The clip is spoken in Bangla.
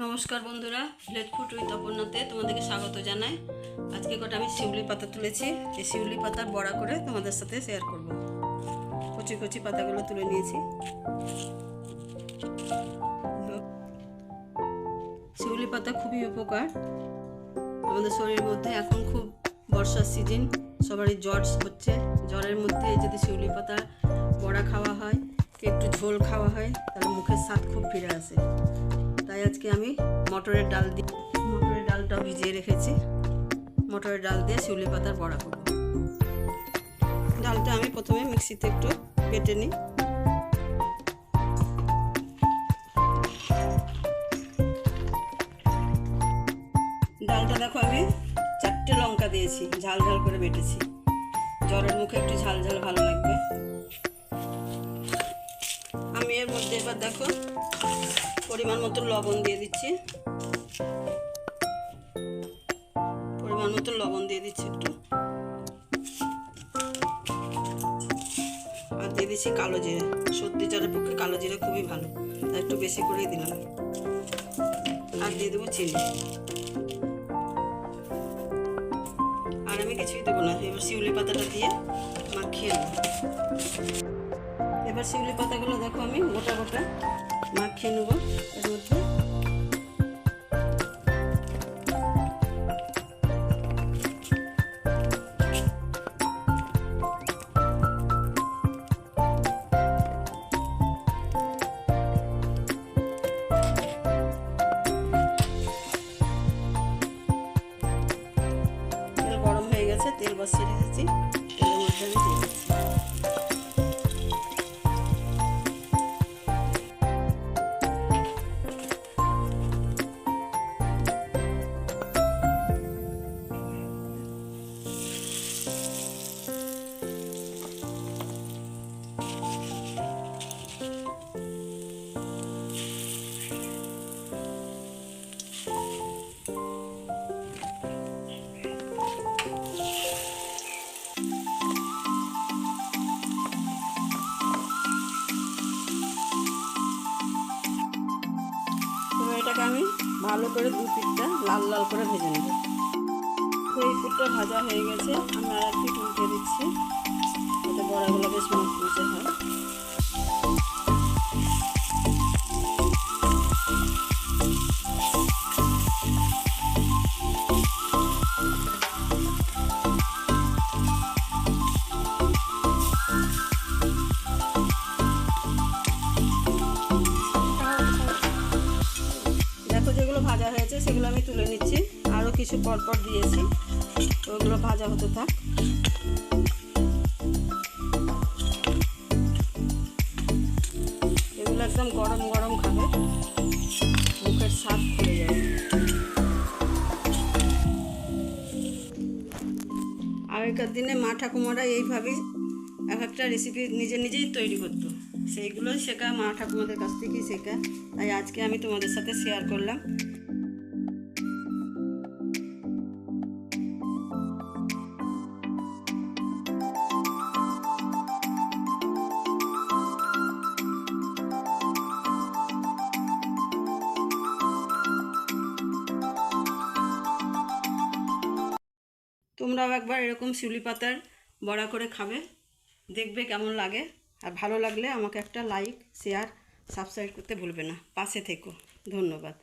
নমস্কার বন্ধুরা, ভিলেজ ফুড উইথ অপর্ণাতে তোমাদেরকে স্বাগত জানাই। আজকে কটা আমি শিউলি পাতা তুলেছি। এই শিউলি পাতার বড়া করে তোমাদের সাথে শেয়ার করব। কচি কচি পাতাগুলো তুলে নিয়েছি। শিউলি পাতা খুবই উপকার আমাদের শরীরের মধ্যে। এখন খুব বর্ষার সিজন, সবারই জ্বর হচ্ছে। জ্বরের মধ্যে যদি শিউলি পাতা বড়া খাওয়া হয়, একটু ঝোল খাওয়া হয়, তাহলে মুখের স্বাদ খুব ফিরে আসে। তাই আজকে আমি মটরের ডালটাও ভিজিয়ে রেখেছি। মটরের ডাল দিয়ে শিউলি পাতার বড়া করব। ডালটা আমি প্রথমে মিক্সিতে একটু বেটে নিই। ডালটা দেখো আমি 4টে লঙ্কা দিয়েছি, ঝাল ঝাল করে বেটেছি। জ্বরের মুখে একটু ঝাল ঝাল ভালো লাগবে। আমি এর মধ্যে এবার দেখো পরিমাণ মতো লবণ দিয়ে দিচ্ছি। পরিমাণ মতো লবণ দিয়ে দিচ্ছি একটু। আর দিয়ে দিচ্ছি কালো জিরে। সর্দি জ্বরের পক্ষে কালো জিরে খুবই ভালো, তাই একটু বেশি করেই দিলাম। আর দিয়ে দেবো চিনি। আর আমি কিছুই দেবো না। এবার শিউলি পাতাটা দিয়ে মাখিয়ে নেব। এবার শিউলি পাতাগুলো দেখো আমি গোটা গোটা মাখিয়ে নেব এর মধ্যে। তেল গরম হয়ে গেছে, তেল বসিয়ে রেখেছি। তেলের মধ্যে আমি দিয়ে দিচ্ছি। এবার এটাকে আমি ভালো করে দু পিঠটা লাল লাল করে ভেজে নেব। এই পিঠটা ভাজা হয়ে গেছে, আমি আর এক পিঠ উল্টে দিচ্ছি। এটা বড়াগুলো বেশ মুচমুচে হয়। দেখো যেগুলো ভাজা হয়েছে সেগুলো আমি তুলে নিচ্ছি। আরও কিছু পরপর দিয়েছি, তো ওগুলো ভাজা হতে থাক। এগুলো একদম গরম গরম খাবে, মুখের স্বাদ খুলে যাবে। আগেকার দিনে মা ঠাকুমারা এইভাবেই এক একটা রেসিপি নিজেই তৈরি করতো। সেইগুলোই শেখা, মা ঠাকুমাদের কাছ থেকেই শেখা। তাই আজকে আমি তোমাদের সাথে শেয়ার করলাম। তোমরাও একবার এরকম শিউলি পাতার বড়া করে খাবে, দেখবে কেমন লাগে। আর ভালো লাগলে আমাকে একটা লাইক, শেয়ার, সাবস্ক্রাইব করতে ভুলবে না। পাশে থেকো। ধন্যবাদ।